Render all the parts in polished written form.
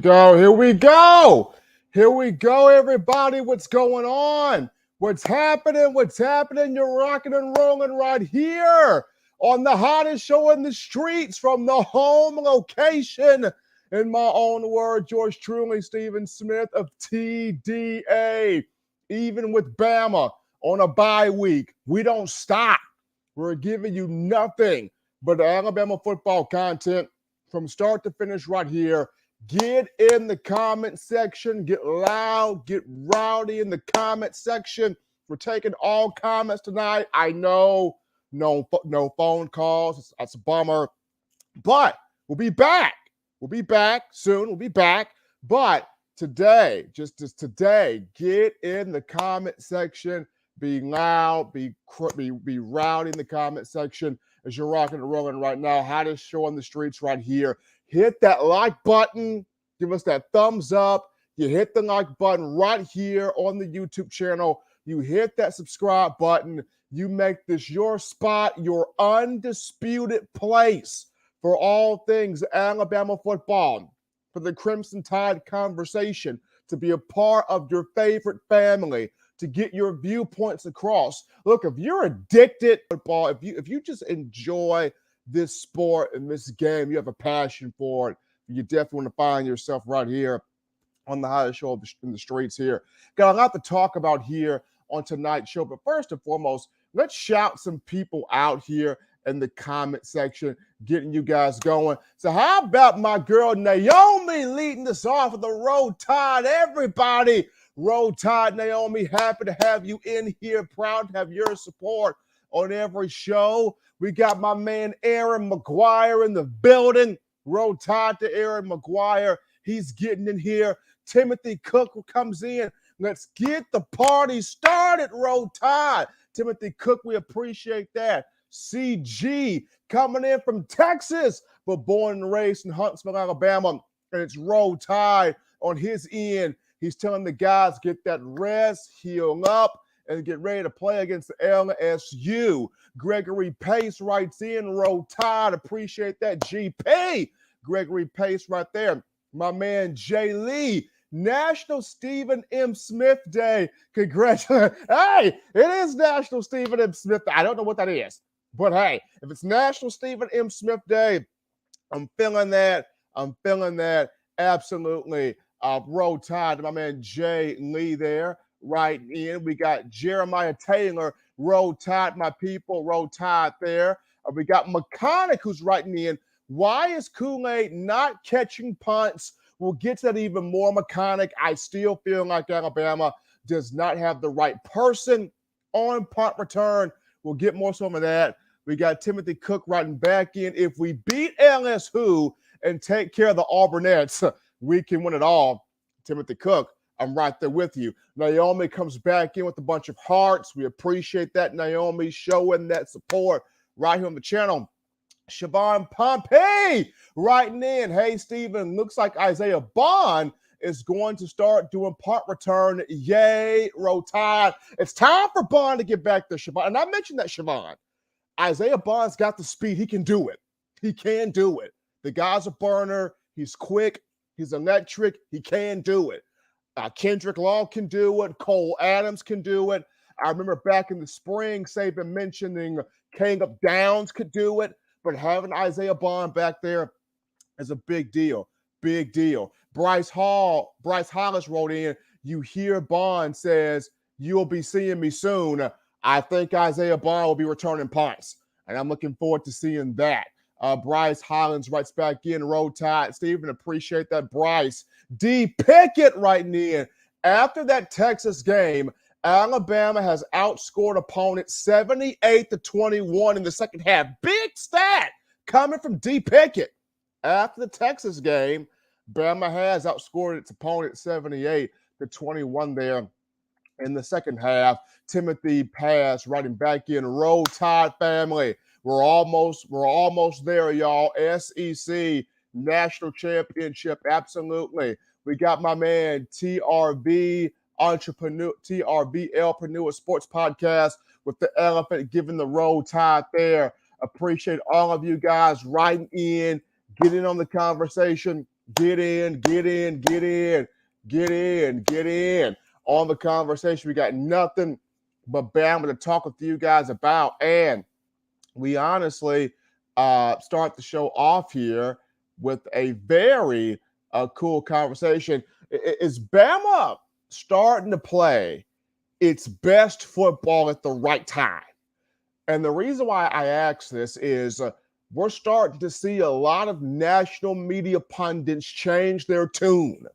Here we go. Here we go, everybody. What's going on? What's happening? What's happening? You're rocking and rolling right here on the hottest show in the streets from the home location. In my own word, George truly, Stephen Smith of TDA. Even with Bama on a bye week, we don't stop. We're giving you nothing but Alabama football content from start to finish right here. Get in the comment section. Get loud. Get rowdy in the comment section. We're taking all comments tonight. I know no phone calls. That's a bummer. But we'll be back. We'll be back soon. We'll be back. But today, just today, get in the comment section. Be loud. Be rowdy in the comment section as you're rocking and rolling right now. Hottest show on the streets right here. Hit that like button. Give us that thumbs up. You hit the like button right here on the YouTube channel. You hit that subscribe button. You make this your spot, your undisputed place for all things Alabama football, for the Crimson Tide conversation, to be a part of your favorite family, to get your viewpoints across. Look, if you're addicted to football, if you just enjoy this sport and this game, you have a passion for it, you definitely want to find yourself right here on the hottest show in the streets here. Got a lot to talk about here on tonight's show, but first and foremost, let's shout some people out here in the comment section, getting you guys going. So how about my girl Naomi leading us off with the Roll Tide? Everybody, Roll Tide Naomi, happy to have you in here, proud to have your support on every show. We got my man Aaron McGuire in the building. Roll Tide to Aaron McGuire. He's getting in here. Timothy Cook comes in. Let's get the party started, Roll Tide. Timothy Cook, we appreciate that. CG coming in from Texas, but born and raised in Huntsville, Alabama. And it's Roll Tide on his end. He's telling the guys, get that rest, heal up, and get ready to play against the LSU. Gregory Pace writes in, Roll Tide. Appreciate that, GP. Gregory Pace right there. my man Jay Lee. National Stephen M. Smith Day. Congratulations. Hey, it is National Stephen M. Smith Day. I don't know what that is, but hey, if it's National Stephen M. Smith Day, I'm feeling that. I'm feeling that. Absolutely. Roll Tide to my man Jay Lee there. Right in. We got Jeremiah Taylor. Roll Tide, my people. Roll Tide there. We got McConaughey who's writing in. Why is Kool-Aid not catching punts? We'll get to that even more, McConaughey. I still feel like Alabama does not have the right person on punt return. We'll get more some of that. We got Timothy Cook writing back in. If we beat LSU and take care of the Auburnettes, we can win it all. Timothy Cook, I'm right there with you. Naomi comes back in with a bunch of hearts. We appreciate that, Naomi, showing that support right here on the channel. Siobhan Pompey writing in. Hey, Stephen, looks like Isaiah Bond is going to start doing punt return. Yay, Roll Tide. It's time for Bond to get back there, Siobhan. And I mentioned that, Siobhan. Isaiah Bond's got the speed. He can do it. He can do it. The guy's a burner. He's quick. He's electric. He can do it. Kendrick Law can do it. Cole Adams can do it. I remember back in the spring, Saban mentioning Caleb Downs could do it. But having Isaiah Bond back there is a big deal. Big deal. Bryce Hollis wrote in, you hear Bond says, you'll be seeing me soon. I think Isaiah Bond will be returning punts, and I'm looking forward to seeing that. Bryce Hollins writes back in, Roll Tide. Stephen, appreciate that, Bryce. D. Pickett writing in. After that Texas game, Alabama has outscored opponents 78-21 in the second half. Big stat coming from D. Pickett. After the Texas game, Bama has outscored its opponent 78-21 there in the second half. Timothy Pass writing back in, Roll Tide family. We're almost there, y'all. SEC National Championship, absolutely. We got my man TRB Elpreneur Sports Podcast with the elephant giving the Roll Tide there. Appreciate all of you guys writing in, get in on the conversation, get in on the conversation. We got nothing but Bama to talk with you guys about, and we honestly start the show off here with a very cool conversation. Is Bama starting to play its best football at the right time? And the reason why I ask this is we're starting to see a lot of national media pundits change their tune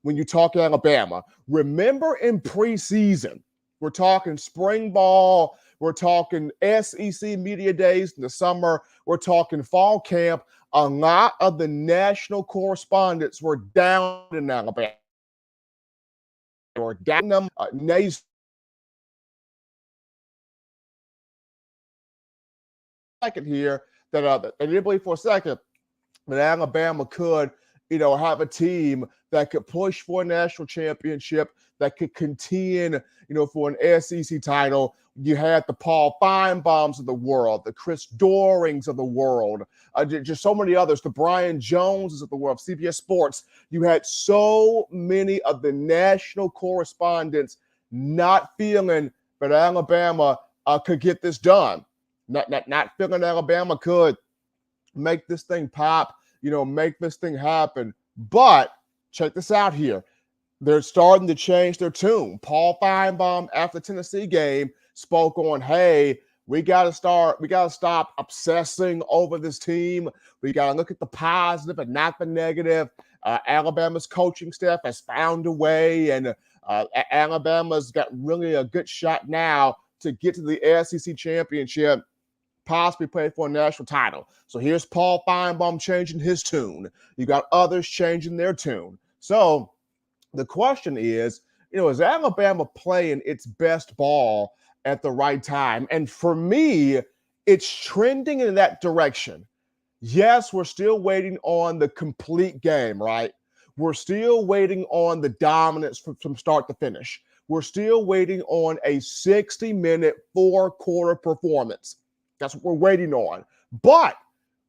when you talk Alabama. Remember in preseason, we're talking spring ball, we're talking SEC media days in the summer, we're talking fall camp. A lot of the national correspondents were down in Alabama. Or down them second here that I didn't believe for a second that Alabama could, have a team that could push for a national championship, that could contend, for an SEC title. You had the Paul Feinbaums of the world, the Chris Dorings of the world, just so many others, the Brian Joneses of the world, CBS Sports. You had so many of the national correspondents not feeling that Alabama could get this done. Not feeling Alabama could make this thing pop, make this thing happen. But check this out here. They're starting to change their tune. Paul Feinbaum, after the Tennessee game, spoke on, hey, we got to stop obsessing over this team. We got to look at the positive and not the negative. Alabama's coaching staff has found a way, and Alabama's got really a good shot now to get to the SEC championship, possibly play for a national title. So here's Paul Feinbaum changing his tune. You got others changing their tune. So the question is, is Alabama playing its best ball at the right time? And for me, it's trending in that direction. Yes, we're still waiting on the complete game, right? We're still waiting on the dominance from start to finish. We're still waiting on a 60-minute, 4-quarter performance. That's what we're waiting on. But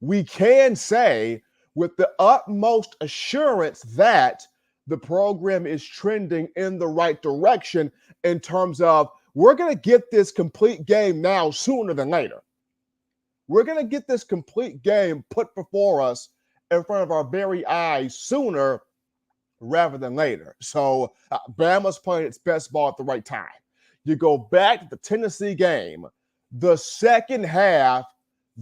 we can say with the utmost assurance that the program is trending in the right direction in terms of we're going to get this complete game now sooner than later. We're going to get this complete game put before us in front of our very eyes sooner rather than later. So Bama's playing its best ball at the right time. You go back to the Tennessee game, the second half,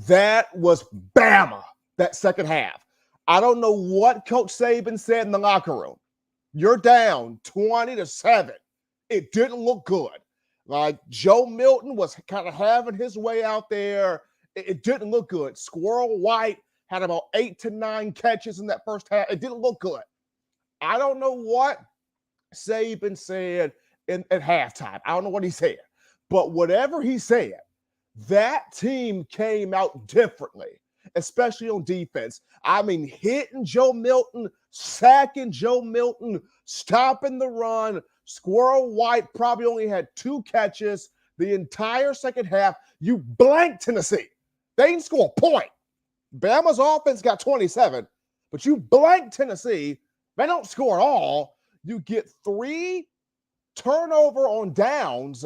that was Bama, that second half. I don't know what Coach Saban said in the locker room. You're down 20-7. It didn't look good. Like Joe Milton was kind of having his way out there. It didn't look good. Squirrel White had about 8 to 9 catches in that first half. It didn't look good. I don't know what Saban said at halftime. I don't know what he said. But whatever he said, that team came out differently, especially on defense. I mean, hitting Joe Milton, sacking Joe Milton, stopping the run. Squirrel White probably only had 2 catches the entire second half. You blanked Tennessee. They didn't score a point. Bama's offense got 27, but you blanked Tennessee. They don't score at all. You get 3 turnover on downs,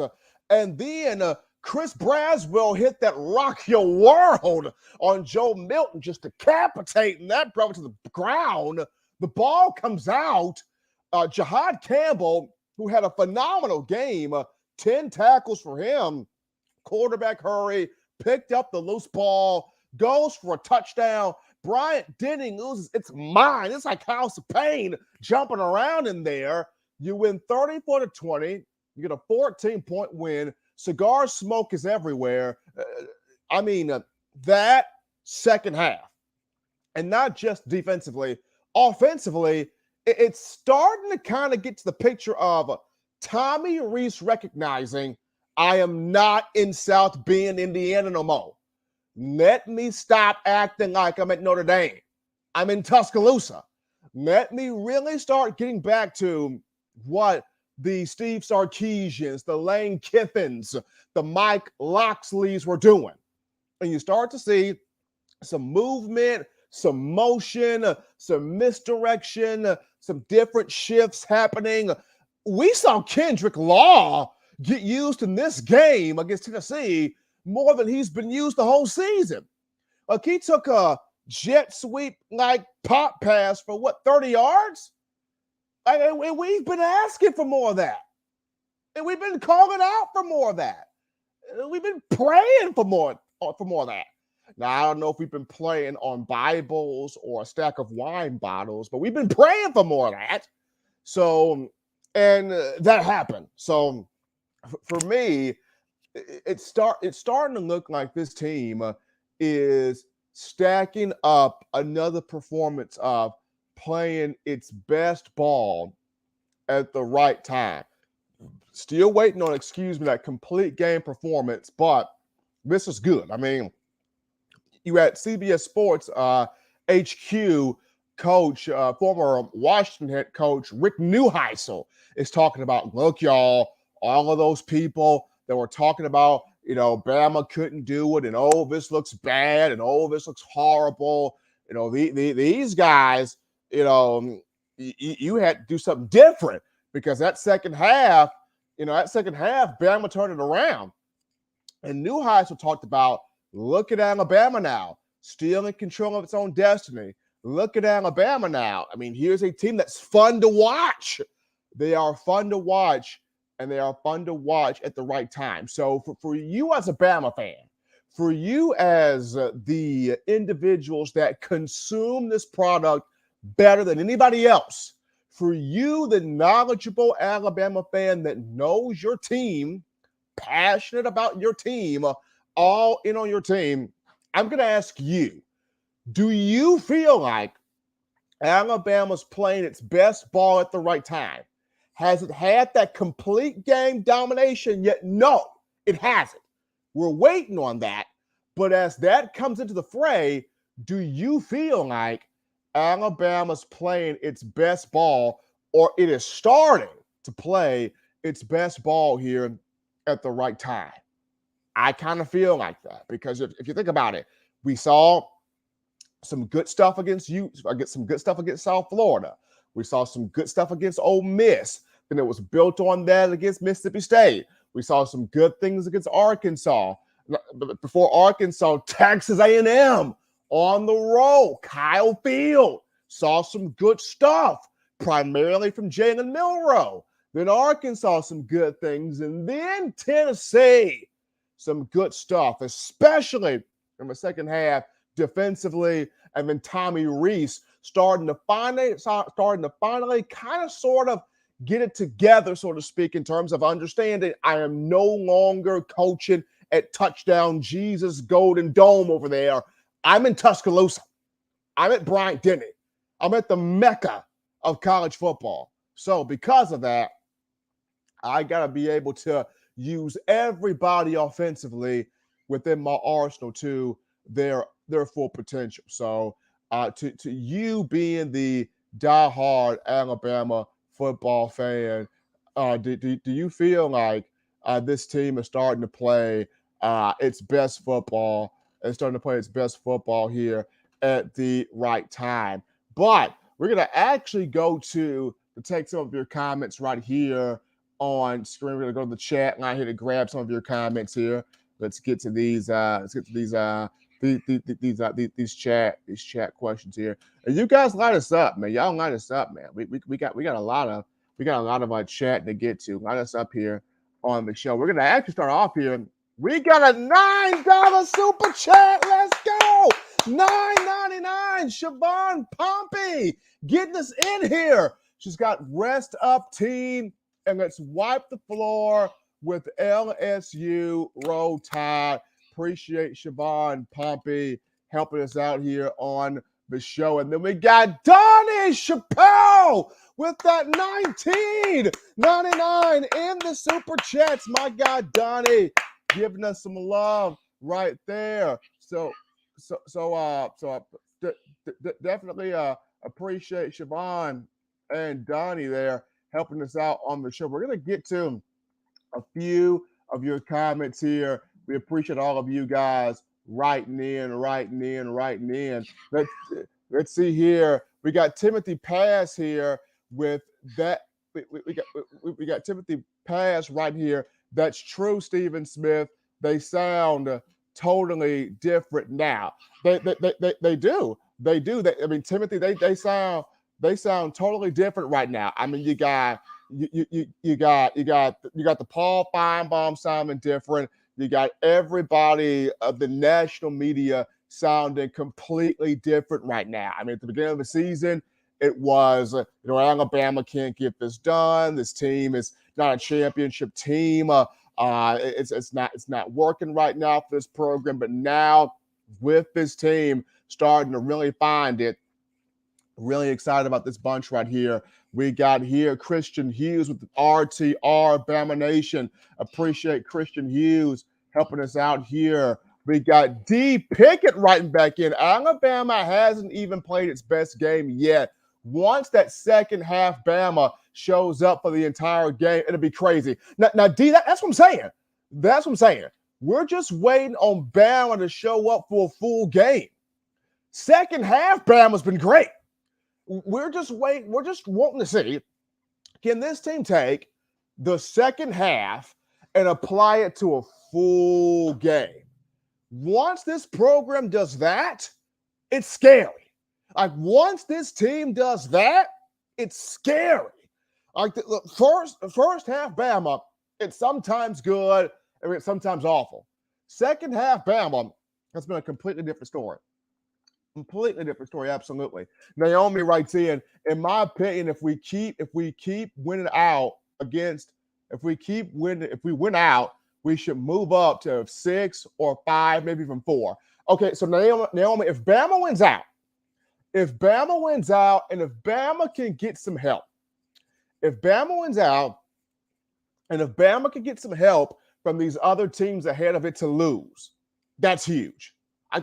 and then Chris Braswell hit that rock your world on Joe Milton, just decapitating that brother to the ground. The ball comes out. Jahad Campbell, who had a phenomenal game, 10 tackles for him, quarterback hurry, picked up the loose ball, goes for a touchdown. Bryant Denning loses its mind. It's like House of Pain jumping around in there. You win 34-20. You get a 14-point win. Cigar smoke is everywhere. That second half, and not just defensively, offensively, it's starting to kind of get to the picture of Tommy Reese recognizing I am not in South Bend, Indiana no more. Let me stop acting like I'm at Notre Dame. I'm in Tuscaloosa. Let me really start getting back to what the Steve Sarkisians, the Lane Kiffins, the Mike Loxleys were doing. And you start to see some movement, some motion, some misdirection, some different shifts happening. We saw Kendrick Law get used in this game against Tennessee more than he's been used the whole season. Like he took a jet sweep like pop pass for 30 yards? And we've been asking for more of that. And we've been calling out for more of that. We've been praying for more of that. Now, I don't know if we've been praying on Bibles or a stack of wine bottles, but we've been praying for more of that. So, and that happened. So, for me, it's starting to look like this team is stacking up another performance of playing its best ball at the right time. Still waiting on, that complete game performance, but this is good. I mean, you had CBS Sports HQ coach, former Washington head coach Rick Neuheisel is talking about, look, y'all, all of those people that were talking about, Bama couldn't do it, and this looks bad, and this looks horrible. These guys, you had to do something different because that second half, Bama turned it around. And Neuheisel talked about, look at Alabama now, still in control of its own destiny. Look at Alabama now. I mean, here's a team that's fun to watch. They are fun to watch, and they are fun to watch at the right time. So for you as a Bama fan, for you as the individuals that consume this product better than anybody else, for you, the knowledgeable Alabama fan that knows your team, passionate about your team, all in on your team, I'm going to ask you, do you feel like Alabama's playing its best ball at the right time? Has it had that complete game domination yet? No, it hasn't. We're waiting on that. But as that comes into the fray, do you feel like Alabama's playing its best ball, or it is starting to play its best ball here at the right time? I kind of feel like that because if you think about it, we saw some good stuff against you. I get some good stuff against South Florida. We saw some good stuff against Ole Miss. Then it was built on that against Mississippi State. We saw some good things against Arkansas. Before Arkansas, Texas A&M on the road. Kyle Field saw some good stuff, primarily from Jalen Milroe. Then Arkansas, some good things. And then Tennessee, some good stuff, especially in the second half defensively. And then Tommy Rees starting to finally kind of sort of get it together, so to speak, in terms of understanding I am no longer coaching at Touchdown Jesus Golden Dome over there. I'm in Tuscaloosa. I'm at Bryant-Denny. I'm at the Mecca of college football. So because of that, I got to be able to use everybody offensively within my arsenal to their full potential. So to you being the diehard Alabama football fan, do you feel like this team is starting to play its best football and starting to play its best football here at the right time? But we're going to actually go to take some of your comments right here on screen. We're going to go to the chat line here to grab some of your comments here. Let's get to these. These chat questions here. And you guys light us up, man. Y'all light us up, man. We got a lot of chat to get to. Light us up here on the show. We're gonna actually start off here. We got a $9 super chat. Let's go. $9.99. Siobhan Pompey getting us in here. She's got rest up team, and let's wipe the floor with LSU Roll Tide. Appreciate Siobhan Pompey helping us out here on the show. And then we got Donnie Chappelle with that $19.99 in the super chats. My God, Donnie giving us some love right there. So definitely appreciate Siobhan and Donnie there helping us out on the show. We're going to get to a few of your comments here. We appreciate all of you guys writing in. Let's see here. We got Timothy Pass here with that. We got Timothy Pass right here. That's true, Stephen Smith. They sound totally different now. They do. I mean, Timothy, they sound totally different right now. I mean, you got the Paul Feinbaum sounding different. You got everybody of the national media sounding completely different right now. I mean, at the beginning of the season, it was, Alabama can't get this done. This team is not a championship team. It's not working right now for this program. But now, with this team starting to really find it, really excited about this bunch right here. We got here Christian Hughes with the RTR Bama Nation. Appreciate Christian Hughes helping us out here. We got D Pickett writing back in. Alabama hasn't even played its best game yet. Once that second half Bama shows up for the entire game, it'll be crazy. Now D, that's what I'm saying. That's what I'm saying. We're just waiting on Bama to show up for a full game. Second half Bama's been great. We're just waiting. We're just wanting to see, can this team take the second half and apply it to a full game? Once this program does that, it's scary. Like, once this team does that, it's scary. Like, the first half Bama, it's sometimes good and it's sometimes awful. Second half Bama, that's been a completely different story. Completely different story, absolutely. Naomi writes in my opinion, if we win out, we should move up to 6 or 5, maybe even 4. Okay, so Naomi, if Bama wins out, and if Bama can get some help, from these other teams ahead of it to lose, that's huge.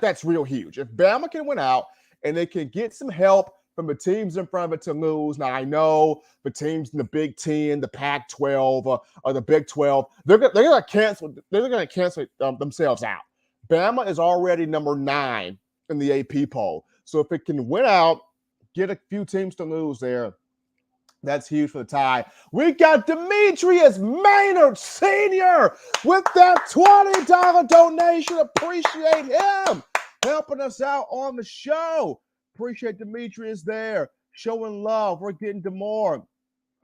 That's real huge. If Bama can win out and they can get some help from the teams in front of it to lose. Now, I know the teams in the Big Ten, the Pac-12, or the Big 12, they're going to cancel themselves out. Bama is already number 9 in the AP poll. So if it can win out, get a few teams to lose there, that's huge for the tie. We got Demetrius Maynard Sr. with that $20 donation. Appreciate him helping us out on the show. Appreciate Demetrius there showing love. We're getting to more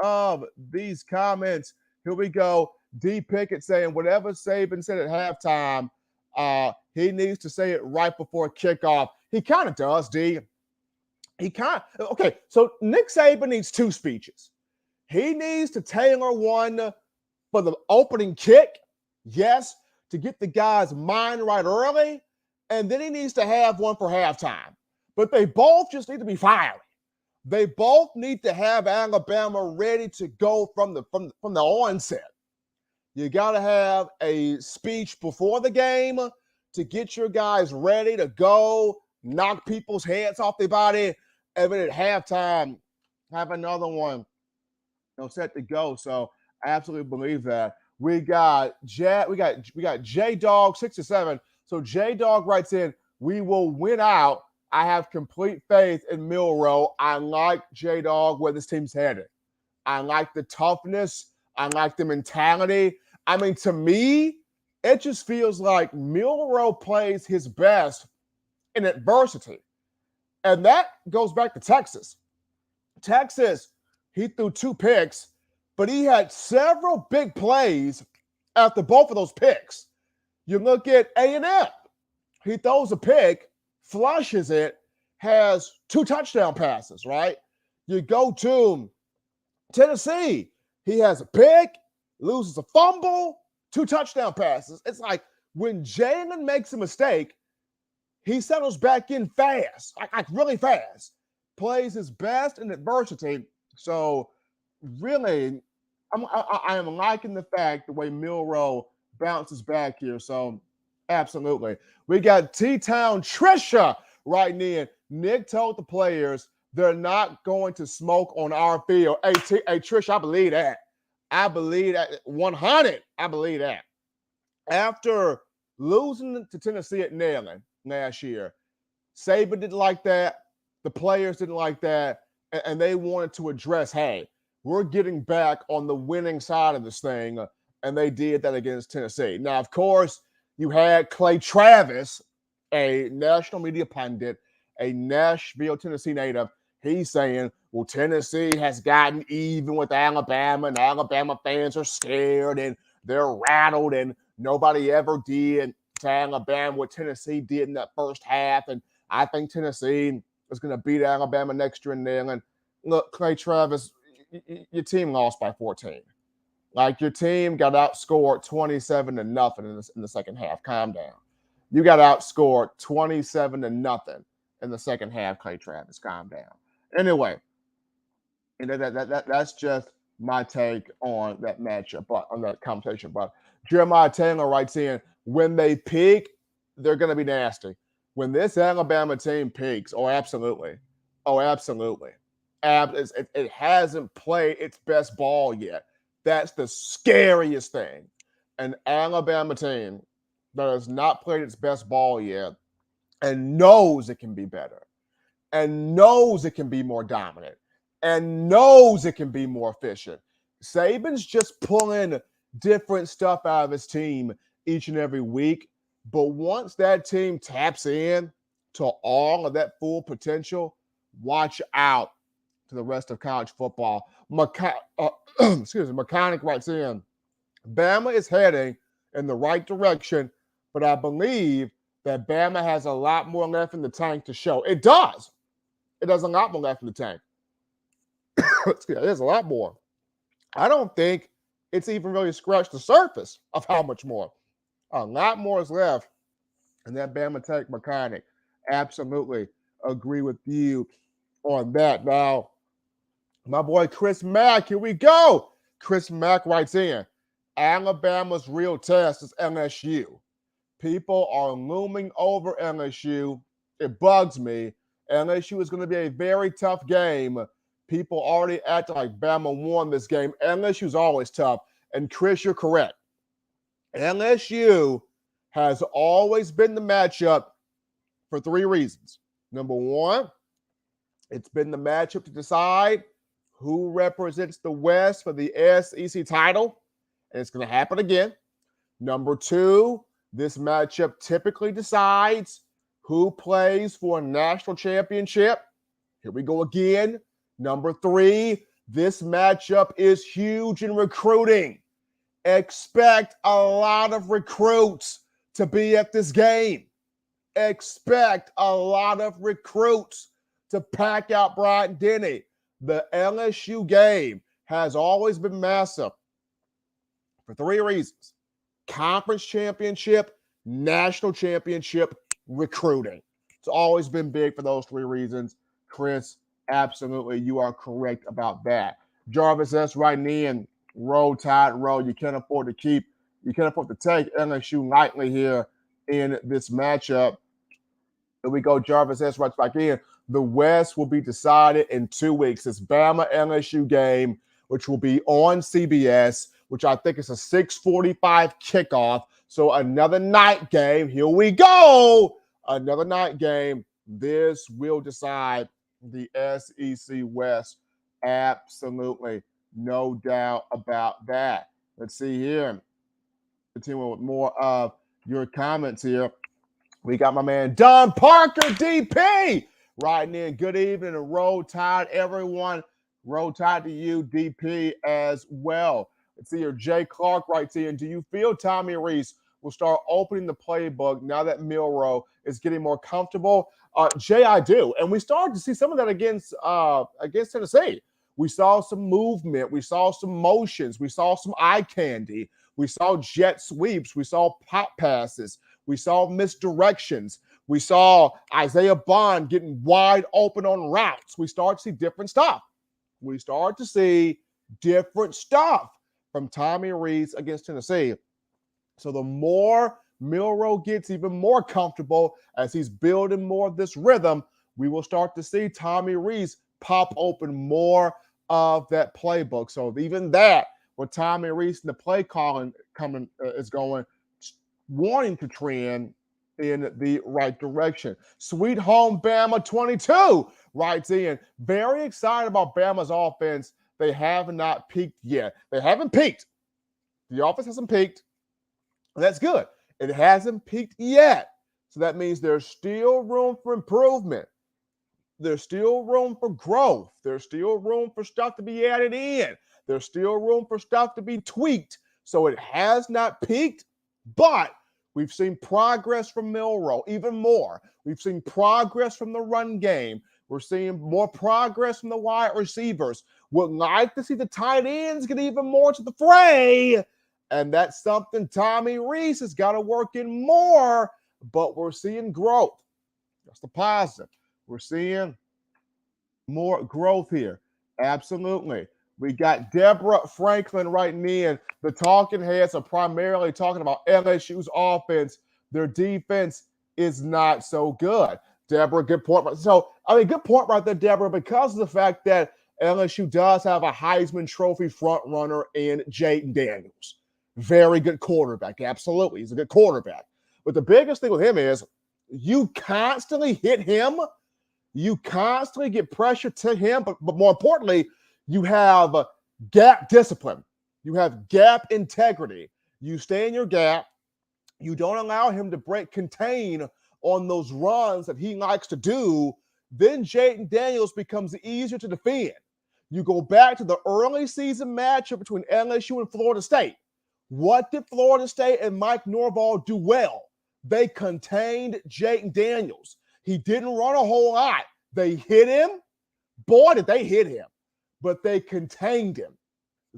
of these comments. Here we go. D. Pickett saying whatever Saban said at halftime, he needs to say it right before kickoff. He kind of does, D. Okay, so Nick Saban needs two speeches. He needs to tailor one for the opening kick, yes, to get the guy's mind right early, and then he needs to have one for halftime. But they both just need to be fiery. They both need to have Alabama ready to go from the onset. You got to have a speech before the game to get your guys ready to go, knock people's heads off their body, and then at halftime, have another one set to go. So I absolutely believe that. We got J Dog 67. So J Dog writes in, "We will win out. I have complete faith in Milroe. I like J Dog where this team's headed. I like the toughness. I like the mentality. I mean, to me, it just feels like Milroe plays his best in adversity. And that goes back to Texas. Texas, he threw 2 picks, but he had several big plays after both of those picks. You look at A&M. He throws a pick, flushes it, has 2 touchdown passes, right? You go to Tennessee. He has a pick, loses a fumble, 2 touchdown passes. It's like when Jalen makes a mistake, he settles back in fast, like really fast. Plays his best in adversity. So really, I am liking the fact the way Milroe bounces back here. So absolutely. We got T-Town Trisha writing in. Nick told the players they're not going to smoke on our field. Hey, Trisha, I believe that. I believe that 100. I believe that. After losing to Tennessee at Neyland last year, Saban didn't like that. The players didn't like that. And they wanted to address, hey, we're getting back on the winning side of this thing. And they did that against Tennessee. Now, of course, you had Clay Travis, a national media pundit, a Nashville, Tennessee native. He's saying, well, Tennessee has gotten even with Alabama, and Alabama fans are scared and they're rattled, and nobody ever did to Alabama what Tennessee did in that first half. And I think Tennessee is going to beat Alabama next year in Neyland. Look, Clay Travis, your team lost by 14. Like, your team got outscored 27-0 in the second half. Calm down. You got outscored 27-0 in the second half, Clay Travis. Calm down. Anyway, that's just my take on that matchup, but on that conversation. But Jeremiah Taylor writes in, when they peak, they're going to be nasty. When this Alabama team peaks, oh, absolutely. Oh, absolutely. It hasn't played its best ball yet. That's the scariest thing. An Alabama team that has not played its best ball yet and knows it can be better and knows it can be more dominant and knows it can be more efficient. Saban's just pulling different stuff out of his team each and every week. But once that team taps in to all of that full potential, watch out to the rest of college football. Mechanic writes in, Bama is heading in the right direction, but I believe that Bama has a lot more left in the tank to show. It does. It has a lot more left in the tank. There's a lot more. I don't think it's even really scratched the surface of how much more. A lot more is left in that Bama tank, Mechanic. Absolutely agree with you on that. Now, my boy Chris Mack, here we go. Chris Mack writes in, Alabama's real test is LSU. People are looming over LSU. It bugs me. LSU is going to be a very tough game. People already act like Bama won this game. LSU is always tough. And Chris, you're correct. LSU has always been the matchup for 3 reasons. Number one, it's been the matchup to decide who represents the West for the SEC title, and it's going to happen again. Number two, this matchup typically decides who plays for a national championship. Here we go again. Number three, this matchup is huge in recruiting. Expect a lot of recruits to be at this game. Expect a lot of recruits to pack out Bryant-Denny. The LSU game has always been massive for three reasons: conference championship, national championship, recruiting. It's always been big for those three reasons. Chris, absolutely, you are correct about that. Jarvis S. writing in, roll tide, roll. You can't afford to take LSU lightly here in this matchup. Here we go. Jarvis S. writes back in. The West will be decided in 2 weeks. It's Bama LSU game, which will be on CBS, which I think is a 6:45 kickoff. So another night game. Here we go. Another night game. This will decide the SEC West. Absolutely. No doubt about that. Let's see here. Continuing with more of your comments here. We got my man Don Parker, DP, writing in. Good evening and roll tide, everyone. Roll tide to you, DP, as well. Let's see here. Jay Clark writes in. Do you feel Tommy Rees will start opening the playbook now that Milroe is getting more comfortable? Jay, I do. And we started to see some of that against Tennessee. We saw some movement. We saw some motions. We saw some eye candy. We saw jet sweeps. We saw pop passes. We saw misdirections. We saw Isaiah Bond getting wide open on routes. We start to see different stuff. From Tommy Rees against Tennessee. So the more Milroe gets even more comfortable as he's building more of this rhythm, we will start to see Tommy Rees pop open more of that playbook. So even that, with Tommy Rees and the play calling is going, wanting to trend in the right direction. Sweet Home Bama 22 writes in. Very excited about Bama's offense. They have not peaked yet. They haven't peaked. The offense hasn't peaked. That's good. It hasn't peaked yet. So that means there's still room for improvement. There's still room for growth. There's still room for stuff to be added in. There's still room for stuff to be tweaked. So it has not peaked, but we've seen progress from Milroe, even more. We've seen progress from the run game. We're seeing more progress from the wide receivers. Would like to see the tight ends get even more to the fray. And that's something Tommy Rees has got to work in more, but we're seeing growth. That's the positive. We're seeing more growth here. Absolutely. We got Deborah Franklin writing in. The talking heads are primarily talking about LSU's offense. Their defense is not so good. Deborah, good point. So, good point right there, Deborah, because of the fact that LSU does have a Heisman Trophy front runner in Jayden Daniels. Very good quarterback. Absolutely. He's a good quarterback. But the biggest thing with him is you constantly hit him. You constantly get pressure to him. But more importantly, you have gap discipline. You have gap integrity. You stay in your gap. You don't allow him to contain on those runs that he likes to do. Then Jayden Daniels becomes easier to defend. You go back to the early season matchup between LSU and Florida State. What did Florida State and Mike Norvell do well? They contained Jayden Daniels. He didn't run a whole lot. They hit him. Boy, did they hit him. But they contained him.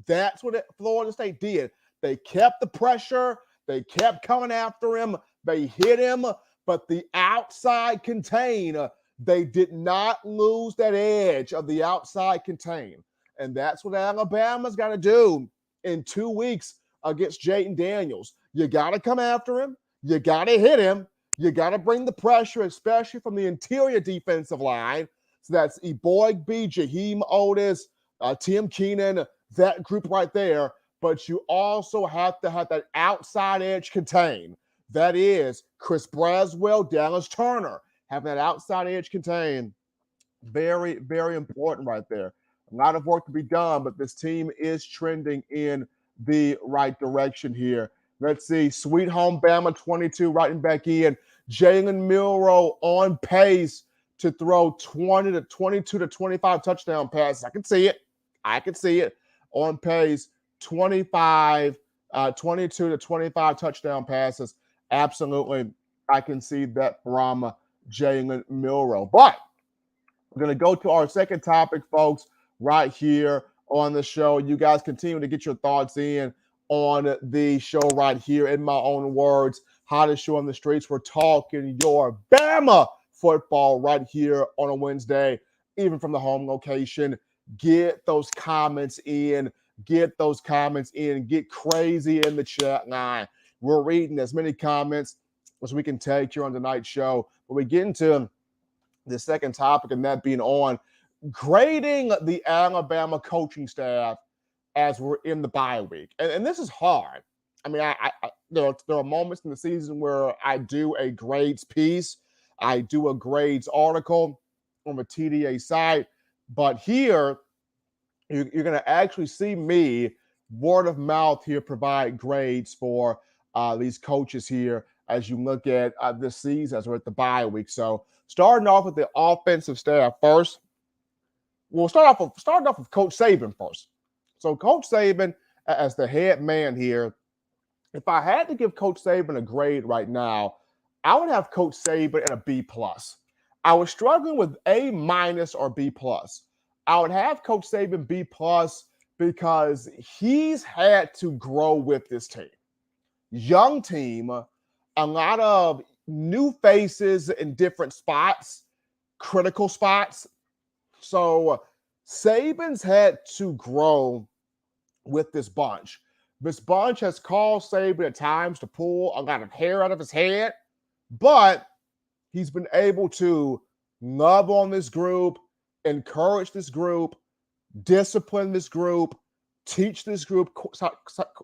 That's what Florida State did. They kept the pressure. They kept coming after him. They hit him. But the outside contain, they did not lose that edge of the outside contain. And that's what Alabama's got to do in 2 weeks against Jayden Daniels. You got to come after him. You got to hit him. You got to bring the pressure, especially from the interior defensive line. So that's Eboigbe, Jaheim Otis, Tim Keenan, that group right there. But you also have to have that outside edge contained. That is Chris Braswell, Dallas Turner. having that outside edge contained, very, very important right there. A lot of work to be done, but this team is trending in the right direction here. Let's see. Sweet Home Bama 22 right back in. Jalen Milroe on pace to throw 20 to 22 to 25 touchdown passes. I can see it. I can see it. On pace, 22 to 25 touchdown passes. Absolutely. I can see that from Jalen Milroe. But we're going to go to our second topic, folks, right here on the show. You guys continue to get your thoughts in on the show right here. In my own words, hottest show on the streets. We're talking your Bama football right here on a Wednesday, even from the home location. Get those comments in. Get those comments in. Get crazy in the chat line. We're reading as many comments as we can take here on tonight's show. But we get into the second topic, and that being on grading the Alabama coaching staff as we're in the bye week. And this is hard. I mean, there are moments in the season where I do a grades piece. I do a grades article on the TDA site. But here, you're going to actually see me, word of mouth here, provide grades for these coaches here as you look at this season as we're at the bye week. So starting off with the offensive staff first, we'll start off with Coach Saban first. So Coach Saban, as the head man here, if I had to give Coach Saban a grade right now, I would have Coach Saban at a B+. I was struggling with A- or B+. I would have Coach Saban B+ because he's had to grow with this team. Young team, a lot of new faces in different spots, critical spots. So Saban's had to grow with this bunch. This bunch has caused Saban at times to pull a lot of hair out of his head, but he's been able to love on this group, encourage this group, discipline this group, teach this group.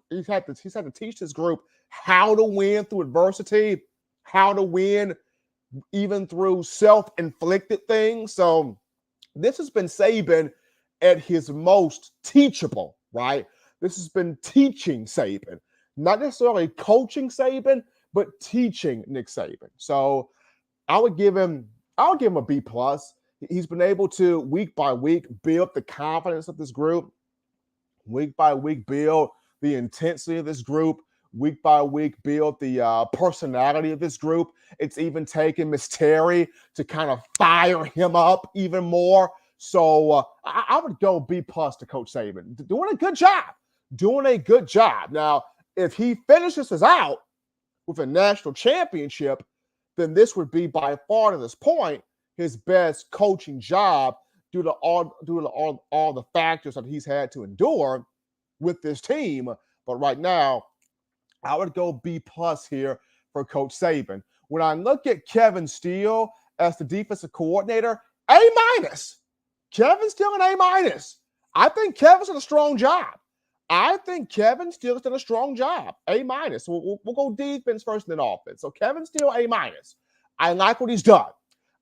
He's had to teach this group how to win through adversity, how to win even through self-inflicted things. So this has been Saban at his most teachable, right? This has been teaching Saban, not necessarily coaching Saban, but teaching Nick Saban. So I would give him a B+. He's been able to, week by week, build the confidence of this group, week by week, build the intensity of this group, week by week, build the personality of this group. It's even taken Miss Terry to kind of fire him up even more. So I would go B+ to Coach Saban. Doing a good job. Doing a good job. Now, if he finishes us out with a national championship, then this would be by far to this point his best coaching job due to all the factors that he's had to endure with this team. But right now, I would go B+ here for Coach Saban. When I look at Kevin Steele as the defensive coordinator, A-. Kevin Steele an A-. I think Kevin's done a strong job. I think Kevin Steele's done a strong job. A-. We'll go defense first and then offense. So Kevin Steele, A-. I like what he's done.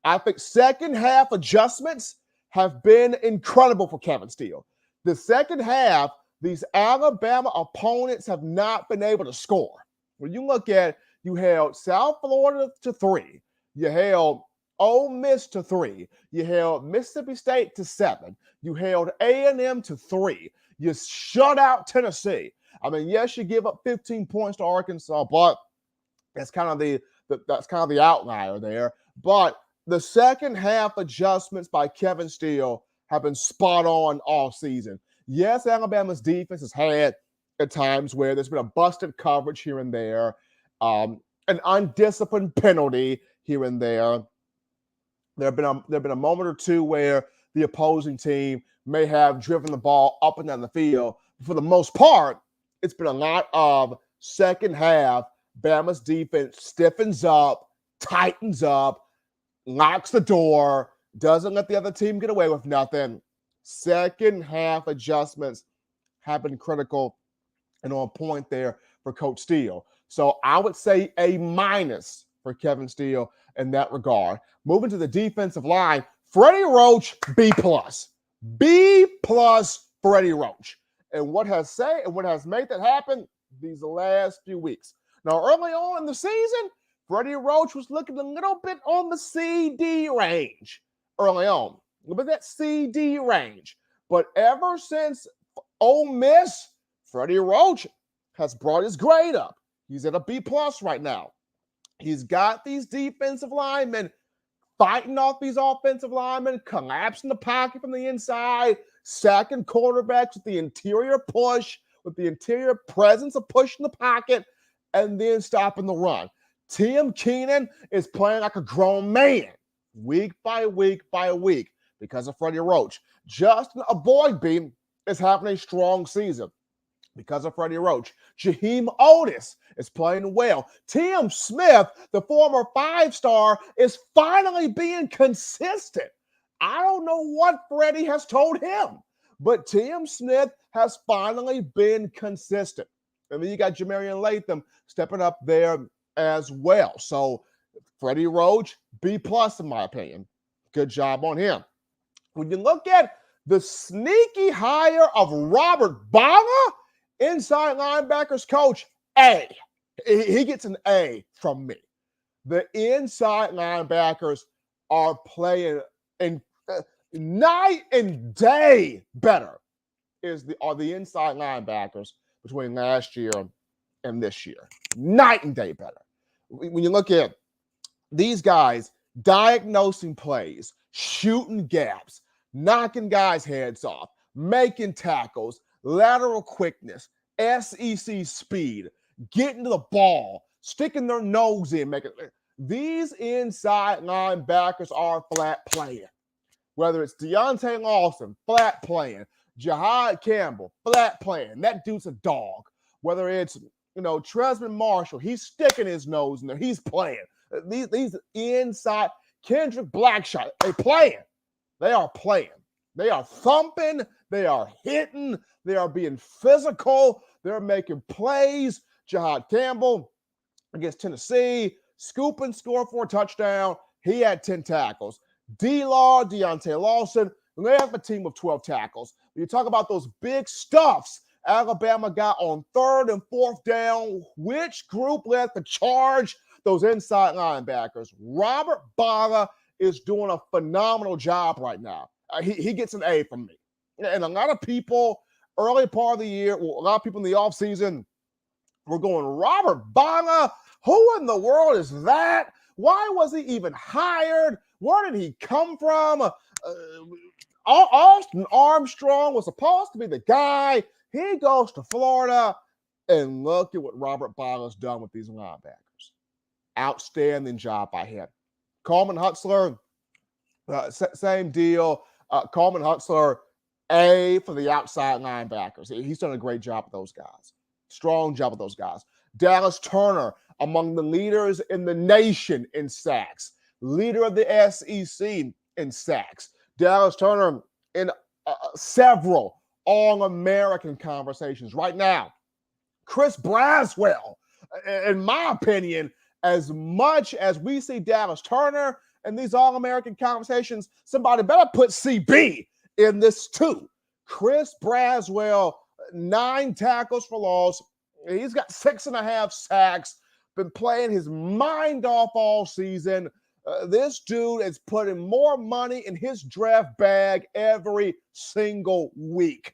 I think second half adjustments have been incredible for Kevin Steele. The second half, these Alabama opponents have not been able to score. When you look at, you held South Florida to 3. You held Ole Miss to 3. You held Mississippi State to 7. You held A&M to 3. You shut out Tennessee. I mean, yes, you give up 15 points to Arkansas, but that's kind of the outlier there. But the second half adjustments by Kevin Steele have been spot on all season. Yes, Alabama's defense has had at times where there's been a busted coverage here and there, an undisciplined penalty here and there. There have been a moment or two where the opposing team may have driven the ball up and down the field. For the most part, it's been a lot of second half. Bama's defense stiffens up, tightens up, locks the door, doesn't let the other team get away with nothing. Second half adjustments have been critical and on point there for Coach Steele. So I would say A- for Kevin Steele in that regard. Moving to the defensive line, Freddie Roach, B+. B+ Freddie Roach. And what has made that happen these last few weeks. Now, early on in the season, Freddie Roach was looking a little bit on the CD range early on. A little bit that CD range. But ever since Ole Miss, Freddie Roach has brought his grade up. He's at a B+ right now. He's got these defensive linemen fighting off these offensive linemen, collapsing the pocket from the inside, sacking quarterbacks with the interior push, with the interior presence of pushing the pocket, and then stopping the run. Tim Keenan is playing like a grown man week by week by week because of Freddie Roach. Justin Aboigbe is having a strong season because of Freddie Roach. Jaheim Otis is playing well. Tim Smith, the former 5-star, is finally being consistent. I don't know what Freddie has told him, but Tim Smith has finally been consistent. And then you got Jamarian Latham stepping up there as well. So Freddie Roach, B+ in my opinion. Good job on him. When you look at the sneaky hire of Robert Bama, inside linebackers coach, A. He gets an A from me. The inside linebackers are playing in night and day better are the inside linebackers between last year and this year. Night and day better. When you look at these guys diagnosing plays, shooting gaps, knocking guys' heads off, making tackles, lateral quickness, SEC speed, getting to the ball, sticking their nose in, these inside linebackers are flat playing. Whether it's Deontay Lawson, flat playing, Jihad Campbell, flat playing. That dude's a dog. Whether it's, Tresman Marshall, he's sticking his nose in there. He's playing. These inside, Kendrick Blackshot, they playing. They are playing. They are thumping. They are hitting. They are being physical. They're making plays. Jihad Campbell against Tennessee, scoop and score for a touchdown. He had 10 tackles. D-Law, Deontay Lawson, they have a team of 12 tackles. When you talk about those big stuffs Alabama got on 3rd and 4th down, which group led the charge? Those inside linebackers. Robert Bala is doing a phenomenal job right now. He gets an A from me. And a lot of people, early part of the year, a lot of people in the offseason were going, Robert Bala? Who in the world is that? Why was he even hired? Where did he come from? Austin Armstrong was supposed to be the guy. He goes to Florida, and look at what Robert Bala's done with these linebackers. Outstanding job by him. Coleman Hutzler, same deal. Coleman Hutzler, A for the outside linebackers. He's done a great job with those guys. Strong job with those guys. Dallas Turner, among the leaders in the nation in sacks. Leader of the SEC in sacks. Dallas Turner in several All-American conversations right now. Chris Braswell, in my opinion, as much as we see Dallas Turner in these All-American conversations, somebody better put CB in this too. Chris Braswell, 9 tackles for loss. He's got 6.5 sacks, been playing his mind off all season. This dude is putting more money in his draft bag every single week.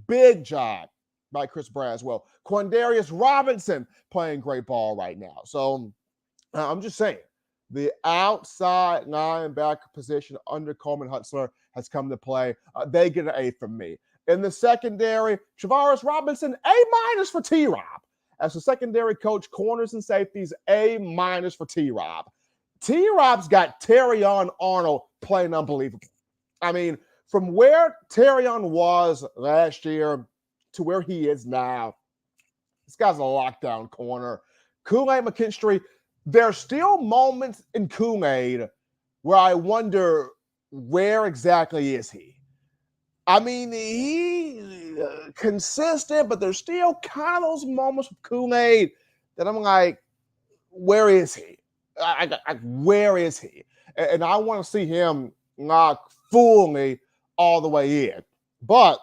Big job by Chris Braswell. Quindarius Robinson playing great ball right now. So I'm just saying, the outside linebacker position under Coleman Hutzler has come to play. They get an A from me. In the secondary, Travaris Robinson, A- for T-Rob. As the secondary coach, corners and safeties, A- for T-Rob. T-Rob's got Terrion Arnold playing unbelievable. I mean, from where Terrion was last year to where he is now, this guy's a lockdown corner. Kool-Aid McKinstry, there's still moments in Kool-Aid where I where exactly is he? I mean, he's consistent, but there's still kind of those moments with Kool-Aid that I'm like, where is he? Where is he? And I want to see him knock fully all the way in. But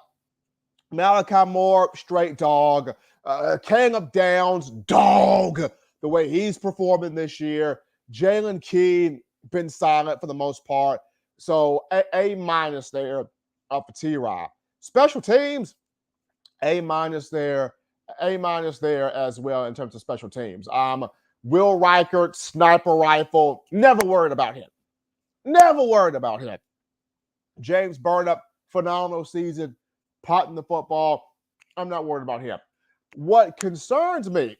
Malachi Moore, straight dog. Caleb Downs, dog. The way he's performing this year. Jalen Key, been silent for the most part. So A minus there for T-Rod. Special teams, A minus there. A minus there as well in terms of special teams. Will Reichert, sniper rifle, never worried about him. Never worried about him. James Burnup, phenomenal season, potting the football. I'm not worried about him. What concerns me,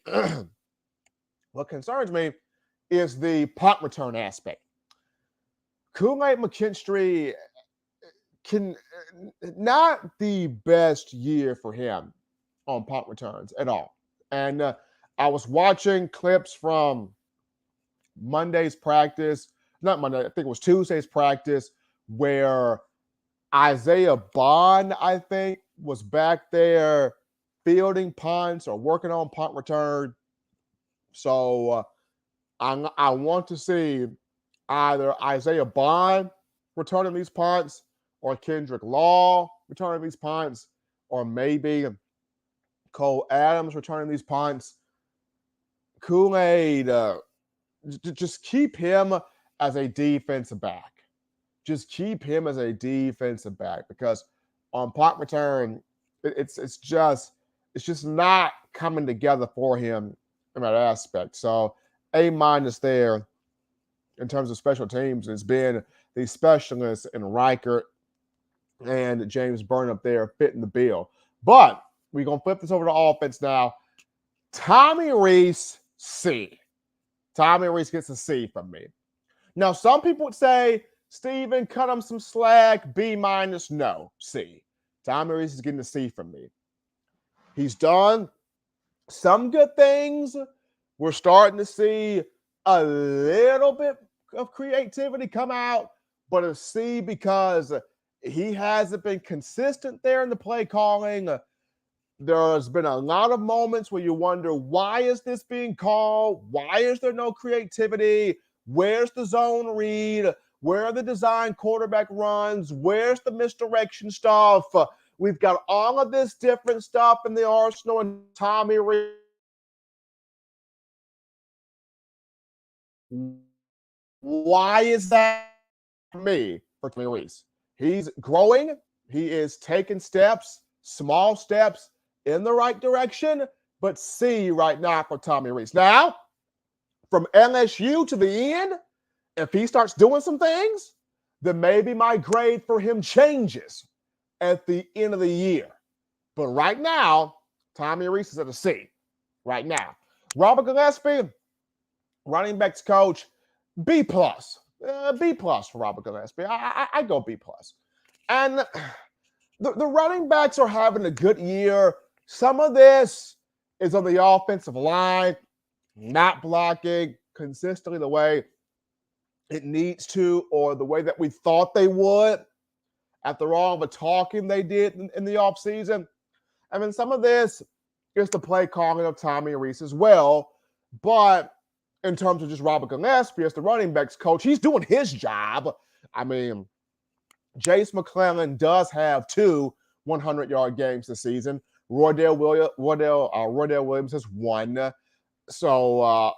is the punt return aspect. Kool-Aid McKinstry can not the best year for him on punt returns at all. And I was watching clips from Monday's practice, not Monday, I think it was Tuesday's practice, where Isaiah Bond, I think, was back there fielding punts or working on punt return. So I want to see either Isaiah Bond returning these punts or Kendrick Law returning these punts, or maybe Cole Adams returning these punts. Kool-Aid, just keep him as a defensive back. Just keep him as a defensive back, because on punt return, it's just not coming together for him in that aspect. So A minus there in terms of special teams has been the specialists in Reichert and James Burnham there fitting the bill. But we're going to flip this over to offense now. Tommy Rees, C. Tommy Rees gets a C from me. Now, some people would say, Steven, cut him some slack, B minus. No, C. Tommy Rees is getting a C from me. He's done some good things. We're starting to see a little bit of creativity come out, but a C because he hasn't been consistent there in the play calling. There's been a lot of moments where you wonder, why is this being called? Why is there no creativity? Where's the zone read? Where are the design quarterback runs? Where's the misdirection stuff? We've got all of this different stuff in the arsenal, and Tommy Rees. Why is that for me for Tommy Rees? He's growing. He is taking steps, small steps in the right direction, but C right now for Tommy Rees. Now, from LSU to the end, if he starts doing some things, then maybe my grade for him changes at the end of the year. But right now, Tommy Rees is at a C. Right now. Robert Gillespie, running backs coach, B plus. B plus for Robert Gillespie. I go B plus. And the running backs are having a good year. Some of this is on the offensive line, not blocking consistently the way it needs to, or the way that we thought they would after all the talking they did in the offseason. I mean, some of this is the play calling of Tommy Rees as well. But in terms of just Robert Gillespie as the running backs coach, he's doing his job. I mean, Jace McClellan does have 2 100-yard games this season. Roydell Williams has 1. So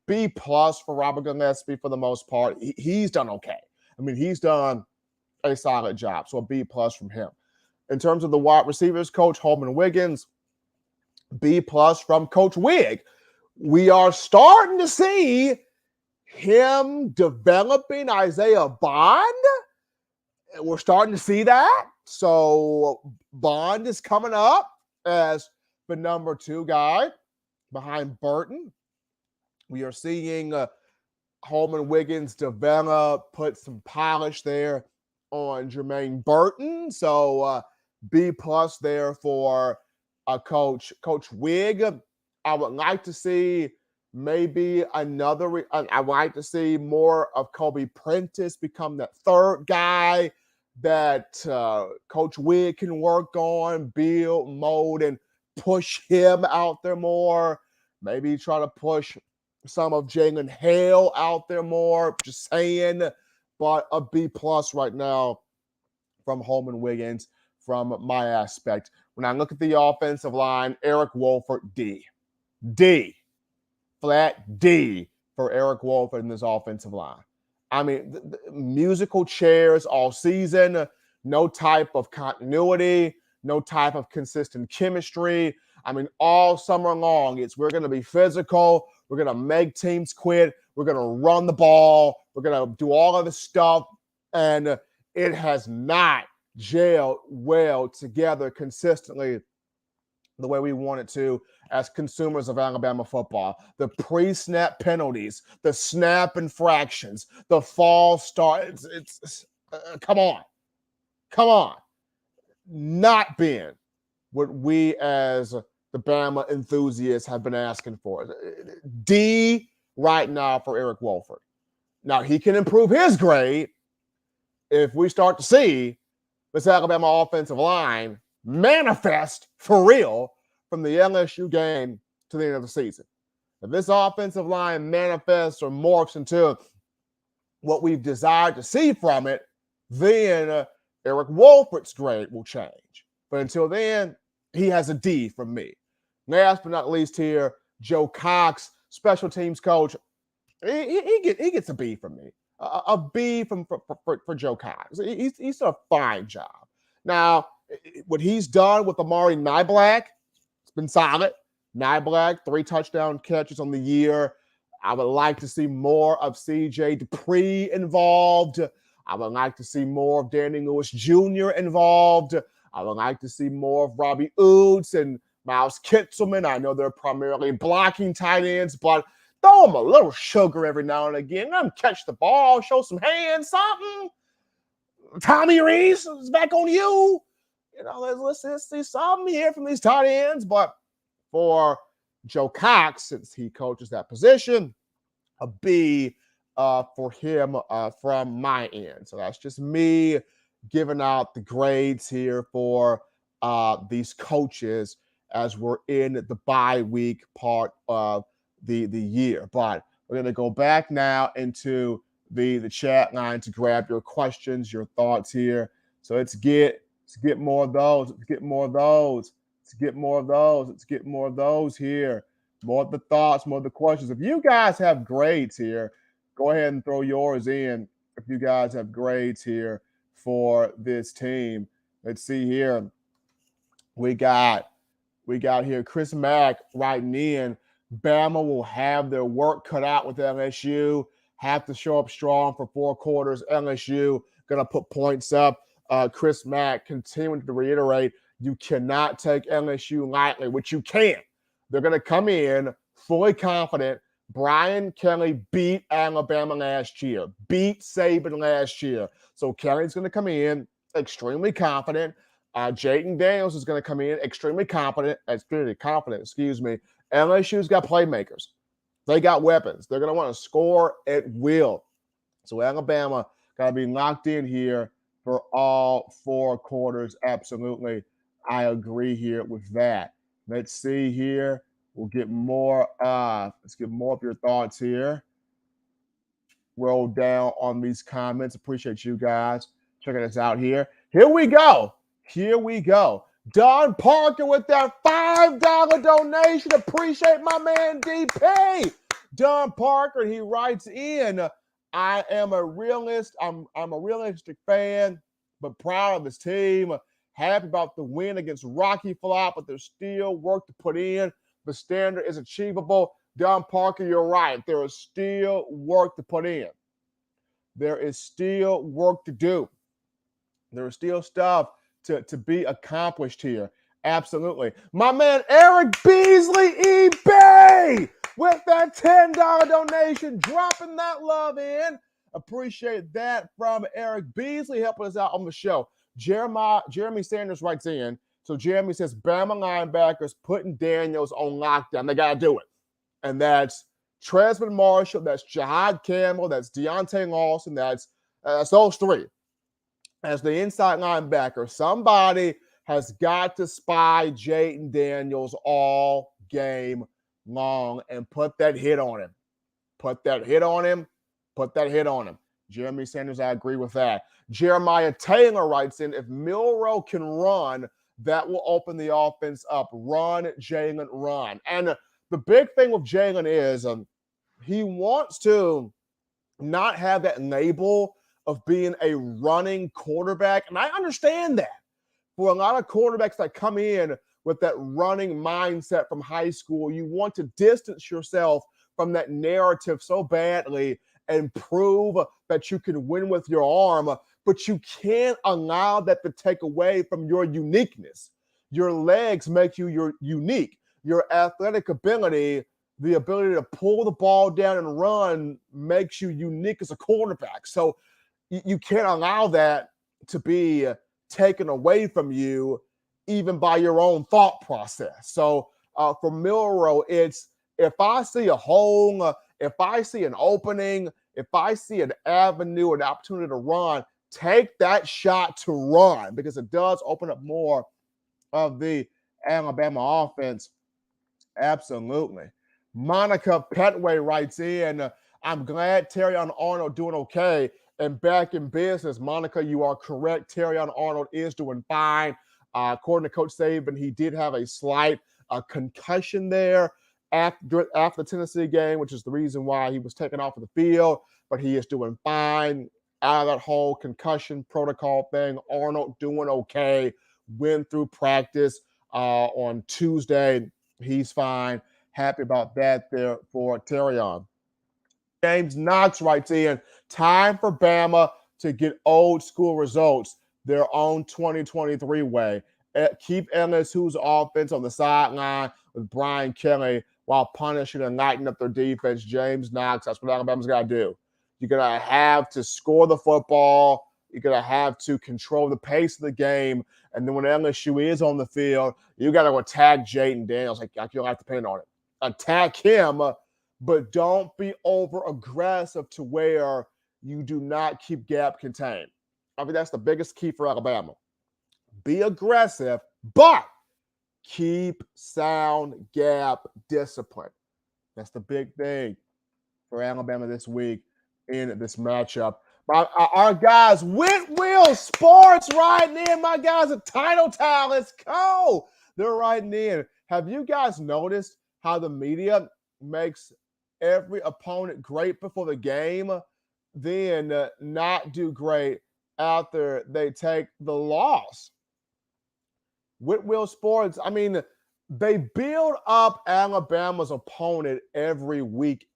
B plus for Robert Gillespie for the most part. He's done okay. I mean, he's done a solid job. So a B plus from him. In terms of the wide receivers coach, Holman Wiggins, B plus from Coach Wig. We are starting to see him developing Isaiah Bond. We're starting to see that. So Bond is coming up as the number 2 guy behind Burton. We are seeing Holman Wiggins develop, put some polish there on Jermaine Burton. So B plus there for Coach Wig. I would like to see maybe another. I would like to see more of Kobe Prentice become that 3rd guy that Coach Wig can work on, build, mold, and push him out there more. Maybe try to push some of Jalen Hale out there more, just saying, but a B plus right now from Holman Wiggins from my aspect. When I look at the offensive line, Eric Wolford, D, flat D for Eric Wolford in this offensive line. I mean, the musical chairs all season, no type of continuity, no type of consistent chemistry. I mean, all summer long, we're going to be physical. We're going to make teams quit. We're going to run the ball. We're going to do all of this stuff. And it has not gelled well together consistently the way we want it to as consumers of Alabama football. The pre-snap penalties, the snap infractions, the false start. Come on. Not been what we as the Bama enthusiasts have been asking for. D right now for Eric Wolford. Now, he can improve his grade if we start to see this Alabama offensive line manifest for real from the LSU game to the end of the season. If this offensive line manifests or morphs into what we've desired to see from it, then Eric Wolford's grade will change. But until then, he has a D from me. Last but not least here, Joe Cox, special teams coach. He gets a B from me. A B for Joe Cox. He's done a fine job. Now, what he's done with Amari Niblack, it's been solid. Niblack, 3 touchdown catches on the year. I would like to see more of C.J. Dupree involved. I would like to see more of Danny Lewis Jr. involved. I would like to see more of Robbie Oots and Miles Kitzelman. I know they're primarily blocking tight ends, but throw them a little sugar every now and again. Let them catch the ball, show some hands, something. Tommy Reese is back on you. You know, let's see something here from these tight ends. But for Joe Cox, since he coaches that position, a B for him from my end. So that's just me giving out the grades here for these coaches as we're in the bye week part of the year. But we're going to go back now into the chat line to grab your questions, your thoughts here. So let's get more of those. Let's get more of those. Let's get more of those. Let's get more of those here. More of the thoughts, more of the questions. If you guys have grades here, go ahead and throw yours in. If you guys have grades here for this team. Let's see here. We got here Chris Mack writing in. Bama will have their work cut out with LSU. Have to show up strong for 4 quarters. LSU going to put points up. Chris Mack continuing to reiterate, you cannot take LSU lightly, which you can't. They're going to come in fully confident. Brian Kelly beat Alabama last year, beat Saban last year. So Kelly's going to come in extremely confident. Jayden Daniels is going to come in extremely confident. LSU's got playmakers. They got weapons. They're going to want to score at will. So Alabama got to be locked in here for all 4 quarters. Absolutely. I agree here with that. Let's see here. We'll get more. Let's get more of your thoughts here. Roll down on these comments. Appreciate you guys checking us out here. Here we go. Don Parker with that $5 donation. Appreciate my man DP. Don Parker, he writes in, I am a realist. I'm a realistic fan, but proud of this team. Happy about the win against Rocky Flop, but there's still work to put in. The standard is achievable. Don Parker, you're right. There is still work to put in. There is still work to do. There is still stuff to be accomplished here. Absolutely. My man Eric Beasley, eBay, with that $10 donation, dropping that love in. Appreciate that from Eric Beasley helping us out on the show. Jeremy Sanders writes in. So Jeremy says, Bama linebackers putting Daniels on lockdown. They got to do it. And that's Tresman Marshall, that's Jahad Campbell, that's Deontay Lawson, that's those 3. As the inside linebacker, somebody has got to spy Jayden Daniels all game long and put that hit on him. Put that hit on him. Put that hit on him. Jeremy Sanders, I agree with that. Jeremiah Taylor writes in, if Milroe can run, that will open the offense up. Run, Jalen, run. And the big thing with Jalen is he wants to not have that label of being a running quarterback. And I understand that. For a lot of quarterbacks that come in with that running mindset from high school, you want to distance yourself from that narrative so badly and prove that you can win with your arm, but you can't allow that to take away from your uniqueness. Your legs make you unique. Your athletic ability, the ability to pull the ball down and run, makes you unique as a quarterback. So you can't allow that to be taken away from you even by your own thought process. So for Milroe, it's if I see a hole, if I see an opening, if I see an avenue, an opportunity to run, take that shot to run because it does open up more of the Alabama offense. Absolutely. Monica Petway writes in, I'm glad Terrion Arnold doing okay and back in business. Monica, you are correct. Terrion Arnold is doing fine. According to Coach Saban, he did have a slight concussion there after the Tennessee game, which is the reason why he was taken off of the field, but he is doing fine out of that whole concussion protocol thing. Arnold doing okay, went through practice on Tuesday. He's fine. Happy about that there for Terrion. James Knox writes in, time for Bama to get old school results their own 2023 way. Keep LSU's offense on the sideline with Brian Kelly while punishing and lighting up their defense. James Knox, that's what Alabama's got to do. You're going to have to score the football. You're going to have to control the pace of the game. And then when LSU is on the field, you got to attack Jaden Daniels. Like you don't have to depend on it. Attack him, but don't be over aggressive to where you do not keep gap contained. I mean, that's the biggest key for Alabama. Be aggressive, but keep sound gap discipline. That's the big thing for Alabama this week in this matchup. Our guys, Whitwell Sports writing in. My guys at Title Town. Let's go. They're writing in. Have you guys noticed how the media makes every opponent great before the game, then not do great after they take the loss? Whitwell Sports, I mean, they build up Alabama's opponent every week.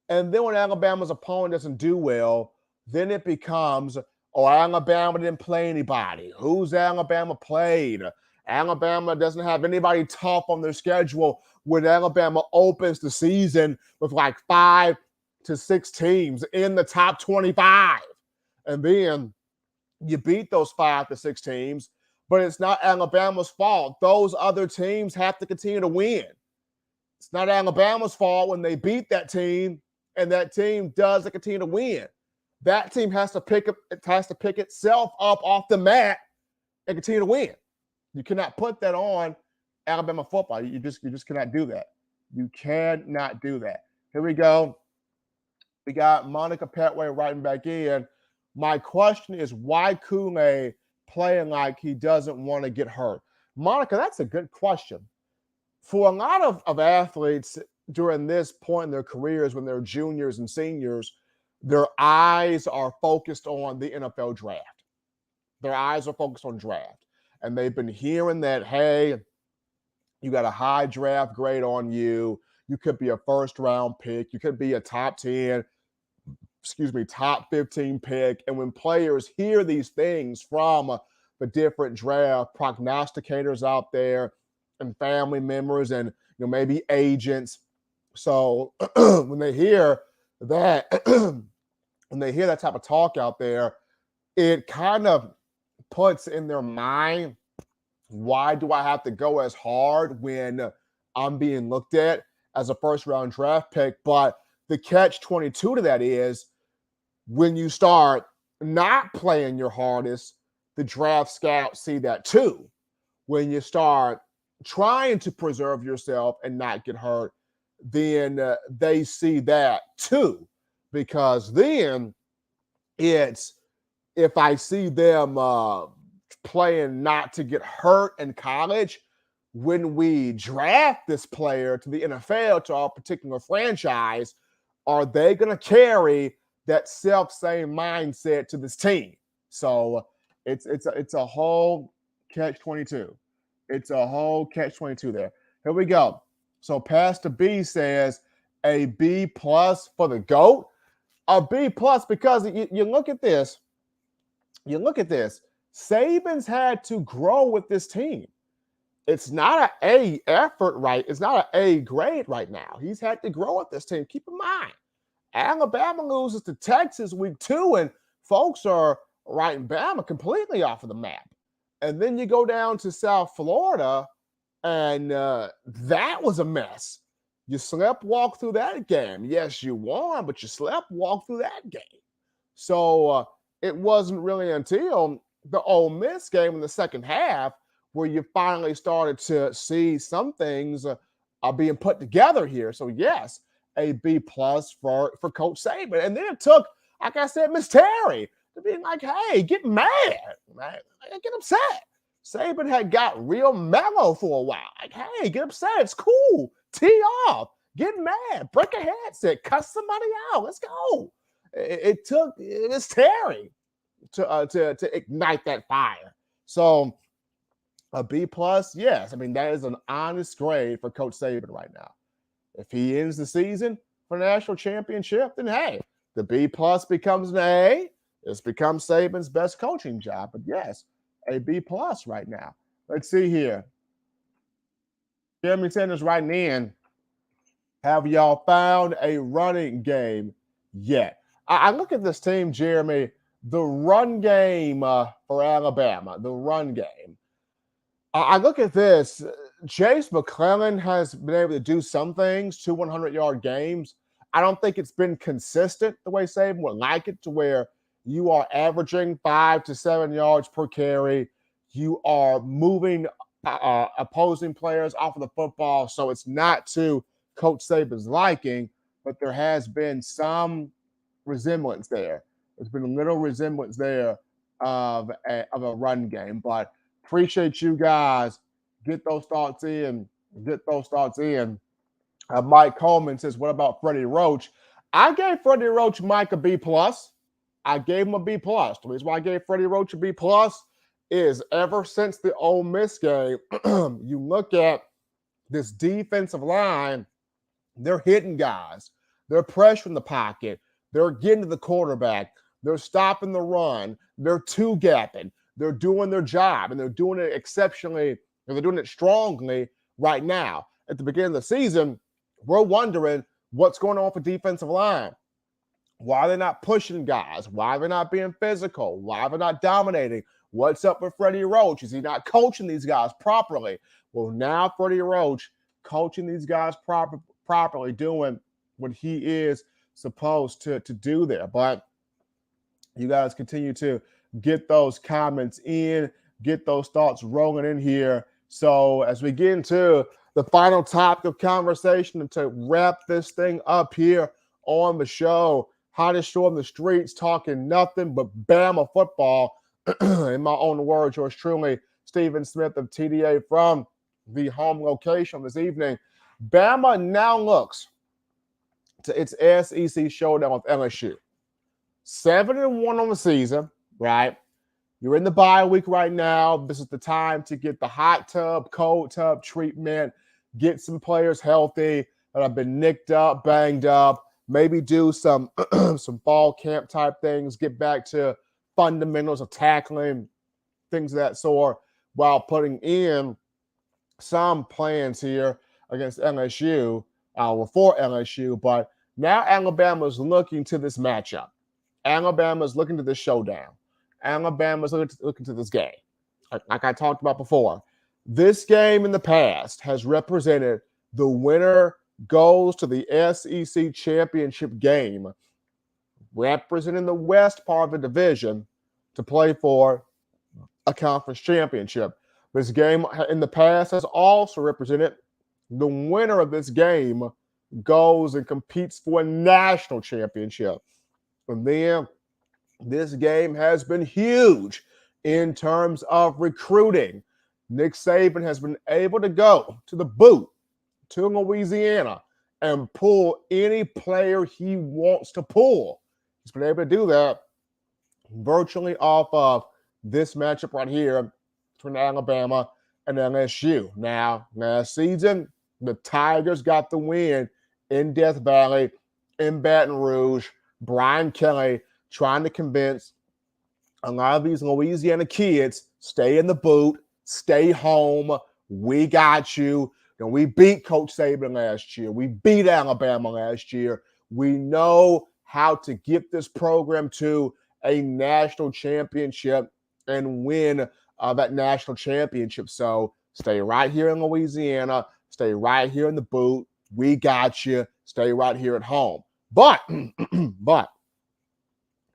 And then when Alabama's opponent doesn't do well, then it becomes, oh, Alabama didn't play anybody. Who's Alabama played? Alabama doesn't have anybody tough on their schedule when Alabama opens the season with like 5 to 6 teams in the top 25. And then you beat those 5 to 6 teams, but it's not Alabama's fault. Those other teams have to continue to win. It's not Alabama's fault when they beat that team and that team doesn't continue to win. That team has to pick itself up off the mat and continue to win. You cannot put that on Alabama football. You just cannot do that. You cannot do that. Here we go. We got Monica Petway writing back in. My question is, why Kool-Aid playing like he doesn't want to get hurt? Monica, that's a good question. For a lot of athletes during this point in their careers, when they're juniors and seniors, their eyes are focused on the NFL draft. Their eyes are focused on draft. And they've been hearing that, hey, you got a high draft grade on you. You could be a first-round pick. You could be a top 10, top 15 pick. And when players hear these things from the different draft prognosticators out there and family members and maybe agents, so when they hear that, when they hear that type of talk out there, it kind of puts in their mind, why do I have to go as hard when I'm being looked at as a first-round draft pick? But the catch-22 to that is when you start not playing your hardest, the draft scouts see that too. When you start trying to preserve yourself and not get hurt, then they see that too. Because then it's, if I see them playing not to get hurt in college, when we draft this player to the NFL, to our particular franchise, are they going to carry that same mindset to this team? So it's a whole catch-22. It's a whole catch-22 there. Here we go. So Pastor B says a B plus for the GOAT. A B plus because you look at this. You look at this. Saban's had to grow with this team. It's not an A effort, right? It's not an A grade right now. He's had to grow with this team. Keep in mind, Alabama loses to Texas week 2, and folks are writing Bama completely off of the map. And then you go down to South Florida, and that was a mess. You slept walk through that game. Yes, you won, but you slept walk through that game. So it wasn't really until the Ole Miss game in the second half where you finally started to see some things are being put together here. So yes, a B plus for Coach Saban. And then it took, like I said, Miss Terry to be like, hey, get mad, man. Get upset. Saban had got real mellow for a while. Like, hey, get upset. It's cool. Tee off. Get mad. Break a headset. Cuss somebody out. Let's go. It took Miss Terry to ignite that fire. So a B plus, yes. I mean, that is an honest grade for Coach Saban right now. If he ends the season for the national championship, then hey, the B plus becomes an A. It's become Saban's best coaching job. But yes, a B plus right now. Let's see here. Jeremy Sanders writing in. Have y'all found a running game yet? I look at this team, Jeremy, the run game for Alabama, the run game. I look at this. Chase McClellan has been able to do some things, 2 100-yard games. I don't think it's been consistent the way Saban would like it, to where you are averaging 5 to 7 yards per carry. You are moving opposing players off of the football, so it's not to Coach Saban's liking, but there has been some resemblance there. There's been a little resemblance there of a run game, but appreciate you guys. Get those thoughts in. Mike Coleman says, what about Freddie Roach? I gave Freddie Roach, Mike, a B plus. I gave him a B plus. The reason why I gave Freddie Roach a B plus is ever since the Ole Miss game, you look at this defensive line, they're hitting guys. They're pressuring the pocket. They're getting to the quarterback. They're stopping the run. They're two-gapping. They're doing their job, and they're doing it exceptionally, and they're doing it strongly right now. At the beginning of the season, we're wondering what's going on for defensive line. Why are they not pushing guys? Why are they not being physical? Why are they not dominating? What's up with Freddie Roach? Is he not coaching these guys properly? Well, now Freddie Roach coaching these guys properly, doing what he is supposed to do there. But you guys continue to get those comments in, get those thoughts rolling in here. So as we get into the final topic of conversation and to wrap this thing up here on the show, hottest show on the streets, talking nothing but Bama football. In my own words, yours truly, Stephen Smith of TDA from the home location this evening. Bama now looks to its SEC showdown with LSU. 7-1 on the season, right? You're in the bye week right now. This is the time to get the hot tub, cold tub treatment, get some players healthy that have been nicked up, banged up, maybe do some some fall camp type things, get back to fundamentals of tackling, things of that sort, while putting in some plans here against LSU, for LSU. But now Alabama's looking to this matchup. Alabama's looking to this showdown. Alabama's looking to this game. Like I talked about before, this game in the past has represented the winner goes to the SEC championship game, representing the west part of the division to play for a conference championship. This game in the past has also represented the winner of this game goes and competes for a national championship. And then this game has been huge in terms of recruiting. Nick Saban has been able to go to the boot to Louisiana and pull any player he wants to pull. He's been able to do that virtually off of this matchup right here between Alabama and LSU. Now, last season, the Tigers got the win in Death Valley, in Baton Rouge. Brian Kelly trying to convince a lot of these Louisiana kids, stay in the boot, stay home. We got you. And we beat Coach Saban last year. We beat Alabama last year. We know how to get this program to a national championship and win that national championship. So stay right here in Louisiana. Stay right here in the boot. We got you. Stay right here at home. But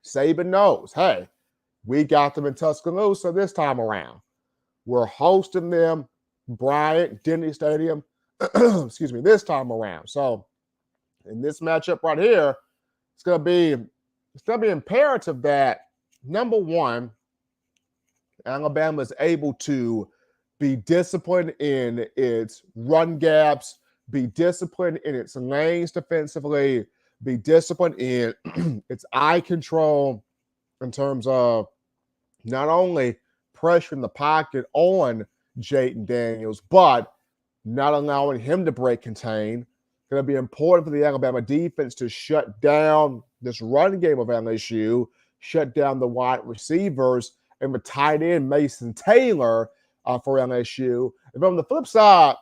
Saban knows, hey, we got them in Tuscaloosa this time around. We're hosting them, Bryant-Denny Stadium, excuse me, this time around. So in this matchup right here, it's gonna be imperative that, number one, Alabama is able to be disciplined in its run gaps, be disciplined in its lanes defensively, be disciplined in its eye control in terms of not only pressuring the pocket on Jayden Daniels, but not allowing him to break contain. Going to be important for the Alabama defense to shut down this run game of LSU, shut down the wide receivers, and the tight end Mason Taylor for LSU. And on the flip side,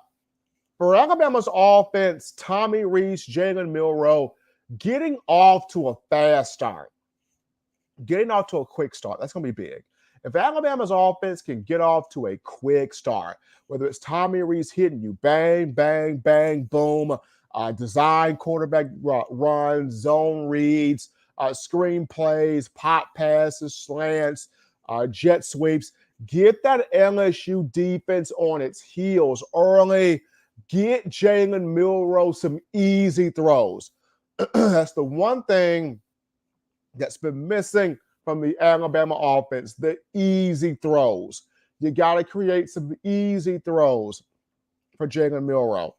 for Alabama's offense, Tommy Rees, Jalen Milroe, getting off to a fast start, getting off to a quick start, that's going to be big. If Alabama's offense can get off to a quick start, whether it's Tommy Rees hitting you, bang, bang, bang, boom, design quarterback runs, zone reads, screen plays, pop passes, slants, jet sweeps, get that LSU defense on its heels early. Get Jalen Milroe some easy throws. That's the one thing that's been missing from the Alabama offense, the easy throws. You got to create some easy throws for Jalen Milroe.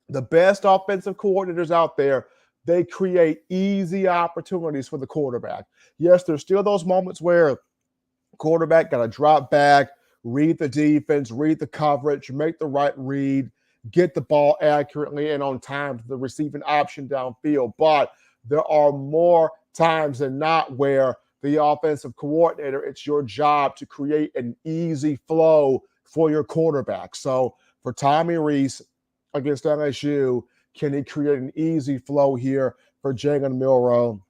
The best offensive coordinators out there, they create easy opportunities for the quarterback. Yes, there's still those moments where quarterback got to drop back, read the defense, read the coverage, make the right read, get the ball accurately and on time to the receiving option downfield. But there are more times than not where the offensive coordinator, it's your job to create an easy flow for your quarterback. So for Tommy Rees against LSU, can he create an easy flow here for Jalen Milroe?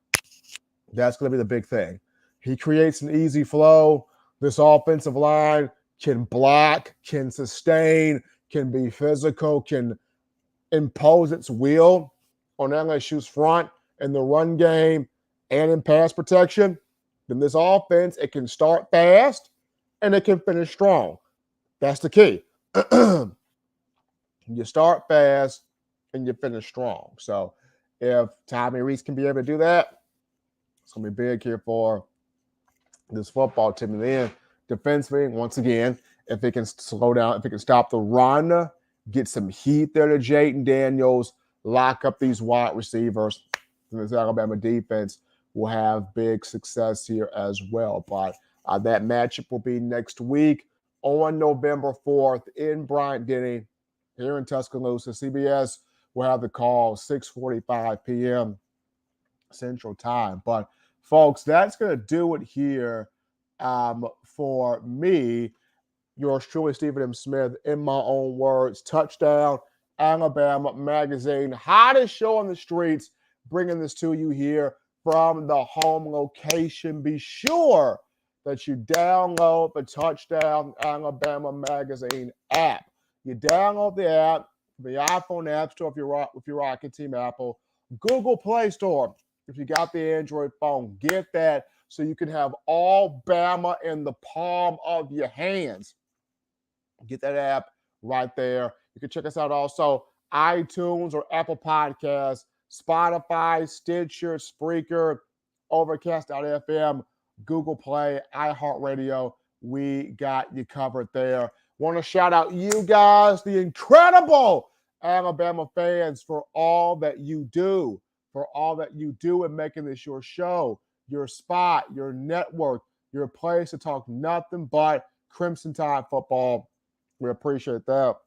That's going to be the big thing. He creates an easy flow. This offensive line can block, can sustain, can be physical, can impose its will on LSU's front in the run game and in pass protection. Then this offense, it can start fast and it can finish strong. That's the key. You start fast and you finish strong. So if Tommy Rees can be able to do that, it's going to be big here for this football team. And then defensively, once again, if it can slow down, if it can stop the run, get some heat there to Jayden Daniels, lock up these wide receivers, and this Alabama defense will have big success here as well. But that matchup will be next week on November 4th in Bryant-Denny here in Tuscaloosa. CBS will have the call 6:45 p.m. Central Time. But, folks, that's going to do it here for me, yours truly, Stephen M. Smith, in my own words. Touchdown Alabama Magazine, hottest show on the streets, bringing this to you here from the home location. Be sure that you download the Touchdown Alabama Magazine app. You download the app, the iPhone App Store if you're rocking Team Apple, Google Play Store if you got the Android phone. Get that so you can have all Bama in the palm of your hands. Get that app right there. You can check us out also iTunes or Apple Podcasts, Spotify, Stitcher, Spreaker, Overcast.fm, Google Play, iHeartRadio. We got you covered there. Want to shout out you guys, the incredible Alabama fans, for all that you do, in making this your show, your spot, your network, your place to talk nothing but Crimson Tide football. We appreciate that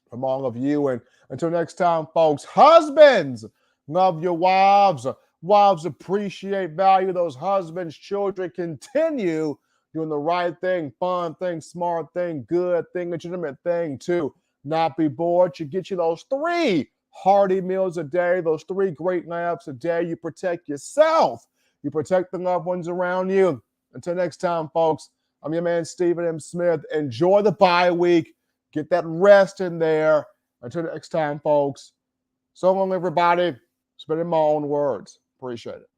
from all of you. And until next time, folks, husbands, love your wives. Wives appreciate, value those husbands. Children, continue doing the right thing, fun thing, smart thing, good thing, legitimate thing to not be bored. You get you those 3 hearty meals a day, those 3 great naps a day. You protect yourself. You protect the loved ones around you. Until next time, folks, I'm your man, Stephen M. Smith. Enjoy the bye week. Get that rest in there. Until next time, folks. So long, everybody. Spit in my own words. Appreciate it.